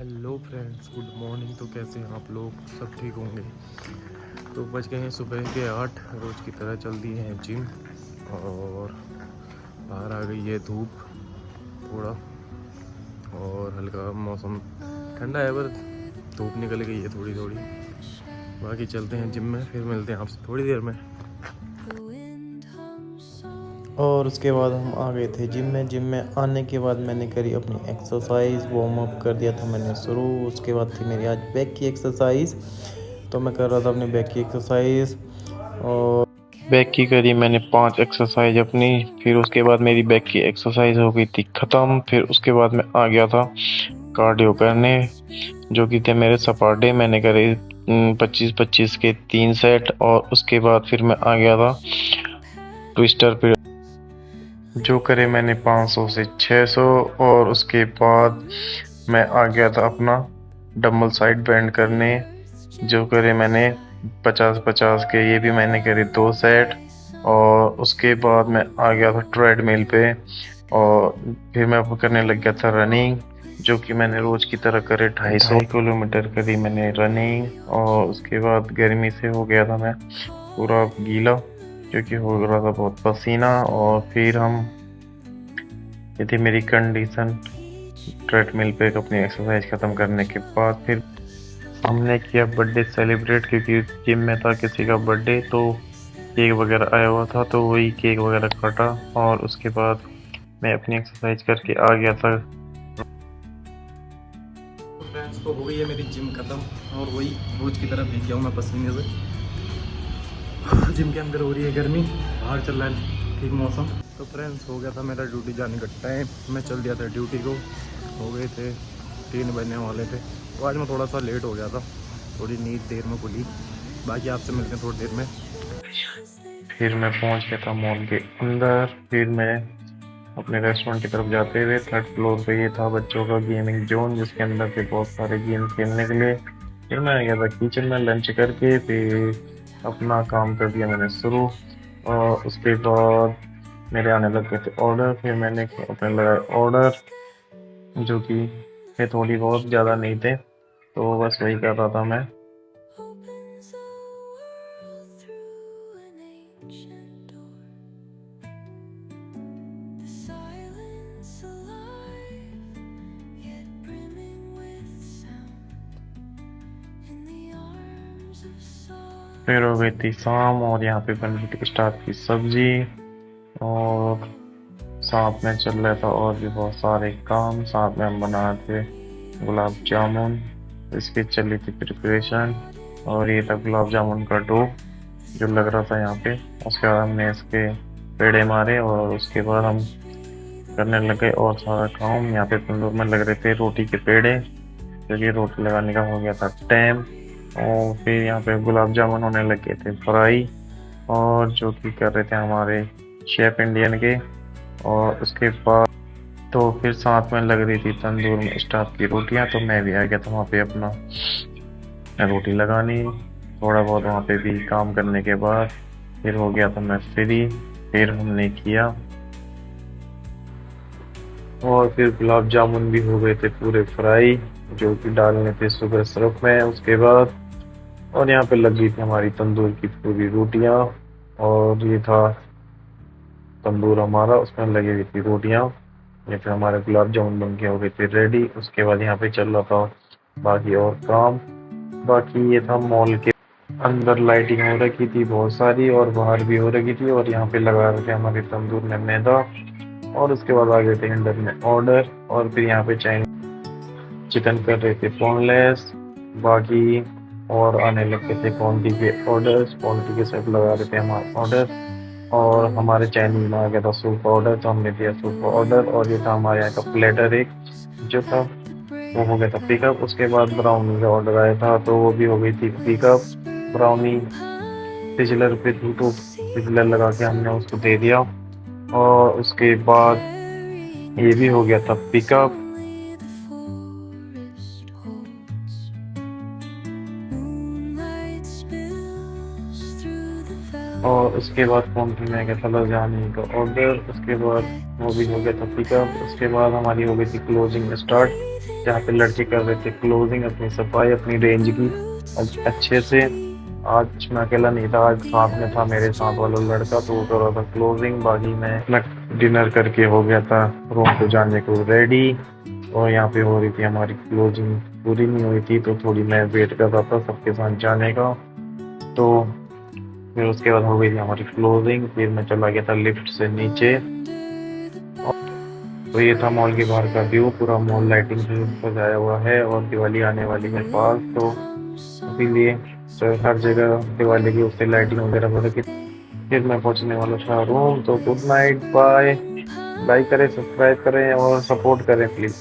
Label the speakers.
Speaker 1: Hello friends, good morning. तो कैसे हैं आप लोग? सब ठीक होंगे। तो बज गए हैं सुबह के 8। रोज़ की तरह चल दिए हैं जिम और बाहर आ गई है धूप थोड़ा और हल्का मौसम ठंडा है, पर धूप निकल गई है थोड़ी थोड़ी। बाकी चलते हैं जिम में, फिर मिलते हैं आपसे थोड़ी देर में। और उसके बाद हम आ गए थे जिम में। जिम में आने के बाद मैंने करी अपनी एक्सरसाइज, वार्म अप कर दिया था मैंने शुरू। उसके बाद थी मेरी आज बैक की एक्सरसाइज, तो मैं कर रहा था अपनी बैक की एक्सरसाइज। और बैक की करी मैंने 5 एक्सरसाइज अपनी। फिर उसके बाद मेरी बैक की एक्सरसाइज हो गई थी ख़त्म। फिर उसके बाद मैं आ गया था कार्डियो करने, जो कि थे मेरे सपाटे। मैंने करे 25-25 के 3 सेट। और उसके बाद फिर मैं आ गया था ट्विस्टर पे, जो करे मैंने 500 से 600। और उसके बाद मैं आ गया था अपना डम्बल साइड बेंड करने, जो करे मैंने 50-50 के। ये भी मैंने करे 2 सेट। और उसके बाद मैं आ गया था ट्रेडमिल पे और फिर मैं करने लग गया था रनिंग, जो कि मैंने रोज की तरह करे 250 किलोमीटर करी मैंने रनिंग। और उसके बाद गर्मी से हो गया था मैं पूरा गीला, क्योंकि हो रहा था बहुत पसीना। और फिर ये थी मेरी कंडीशन ट्रेडमिल पे अपनी एक्सरसाइज ख़त्म करने के बाद। फिर हमने किया बर्थडे सेलिब्रेट, क्योंकि जिम में था किसी का बर्थडे, तो केक वगैरह आया हुआ था, तो वही केक वगैरह काटा। और उसके बाद मैं अपनी एक्सरसाइज करके आ गया था। फ्रेंड्स, तो हो गई है मेरी जिम ख़त्म और वही रोज़ की तरह भीग गया हूँ मैं पसीने से। जिम के अंदर हो रही है गर्मी, बाहर चल रहा है ठीक मौसम। तो फ्रेंड्स, हो गया था मेरा ड्यूटी जाने का टाइम। मैं चल दिया था ड्यूटी को। हो गए थे 3 बजने वाले थे, तो आज मैं थोड़ा सा लेट हो गया था, थोड़ी नींद देर में खुली। बाकी आपसे मिलते हैं थोड़ी देर में। फिर मैं पहुंच गया था मॉल के अंदर। फिर मैं अपने रेस्टोरेंट की तरफ जाते हुए 3rd फ्लोर पे ये था बच्चों का गेमिंग जोन, जिसके अंदर थे बहुत सारे गेम खेलने के लिए। फिर मैं आ गया था किचन में लंच करके। फिर अपना काम कर दिया मैंने शुरू। और उसके बाद मेरे आने लग गए थे ऑर्डर। फिर मैंने अपने लगाए ऑर्डर, जो कि थे थोड़ी बहुत, ज़्यादा नहीं थे, तो बस वही कर रहा था मैं। फिर हो गई थी शाम और यहाँ पे बन रही थी स्टार्ट की सब्जी, और साथ में चल रहा था और भी बहुत सारे काम। साथ में हम बना रहे थे गुलाब जामुन, इसकी चल रही थी प्रिपरेशन। और ये था गुलाब जामुन का डो जो लग रहा था यहाँ पे। उसके बाद हमने इसके पेड़े मारे और उसके बाद हम करने लग गए और सारा काम। यहाँ पे तंदूर में लग रहे थे रोटी के पेड़े, क्योंकि रोटी लगाने का हो गया था टाइम। और फिर यहाँ पे गुलाब जामुन होने लगे थे फ्राई, और जो कि कर रहे थे हमारे शेफ इंडियन के। और उसके बाद तो फिर साथ में लग रही थी तंदूर में स्टाफ की रोटियां, तो मैं भी आ गया था वहाँ पे अपना रोटी लगानी। थोड़ा बहुत वहाँ पे भी काम करने के बाद फिर हो गया था मैं फ्री। फिर हमने किया और फिर गुलाब जामुन भी हो गए थे पूरे फ्राई, जो कि डालने थे सुबह सिरप में। उसके बाद और यहाँ पे लग गई थी हमारी तंदूर की पूरी रोटियां। और ये था तंदूर हमारा, उसमें लगी हुई थी रोटियां। ये फिर हमारे गुलाब जामुन बन के हो गए थे रेडी। उसके बाद यहाँ पे चल रहा था बाकी और काम। बाकी ये था मॉल के अंदर लाइटिंग हो रखी थी बहुत सारी, और बाहर भी हो रखी थी। और यहाँ पे लगा रहे थे हमारे तंदूर में मैदा। और उसके बाद आ गए थे अंदर में ऑर्डर, और फिर यहाँ पे चाइनीज चिकन कर रहे थे बोनलेस। बाकी और आने लगे थे क्वांटिटी के ऑर्डर्स, क्वांटिटी के साथ लगा रहे थे हमारे ऑर्डर। और हमारे चाइनीज में आ गया था सूप का ऑर्डर, तो हमने दिया सूप का ऑर्डर। और ये था हमारे यहाँ का प्लेटर एक जो था, वो हो गया था पिकअप। उसके बाद ब्राउनी का ऑर्डर आया था, तो वो भी हो गई थी पिकअप। ब्राउनी सिजलर पे थी, तो सिजलर लगा के हमने उसको दे दिया। और उसके बाद ये भी हो गया था पिकअप। और उसके बाद क्वांटिटी में आ गया था लजानी का ऑर्डर। उसके बाद वो भी हो गया था पिकअप। उसके बाद हमारी हो गई थी क्लोजिंग स्टार्ट, जहाँ पे लड़के कर रहे थे क्लोजिंग, अपनी सफाई अपनी रेंज की अच्छे से। आज मैं अकेला नहीं था, आज साथ में था मेरे साथ वाला लड़का, तो वो कर रहा था क्लोजिंग। बाकी मैं अपना डिनर करके हो गया था रूम पे जाने को रेडी, और यहाँ पे हो रही थी हमारी क्लोजिंग, पूरी नहीं हुई थी तो थोड़ी मैं वेट कर रहा था सबके साथ जाने का। तो फिर उसके बाद हो गई थी हमारी क्लोजिंग, फिर मैं चला गया था लिफ्ट से नीचे। तो ये था मॉल के बाहर का व्यू, पूरा मॉल लाइटिंग से सजाया हुआ है और दिवाली आने वाली है पास, तो इसीलिए तो हर जगह दिवाली की उससे लाइटिंग वगैरह हो रखी। फिर मैं पहुंचने वाला था रूम, तो गुड नाइट, बाय। लाइक करें, सब्सक्राइब करें और सपोर्ट करें प्लीज़।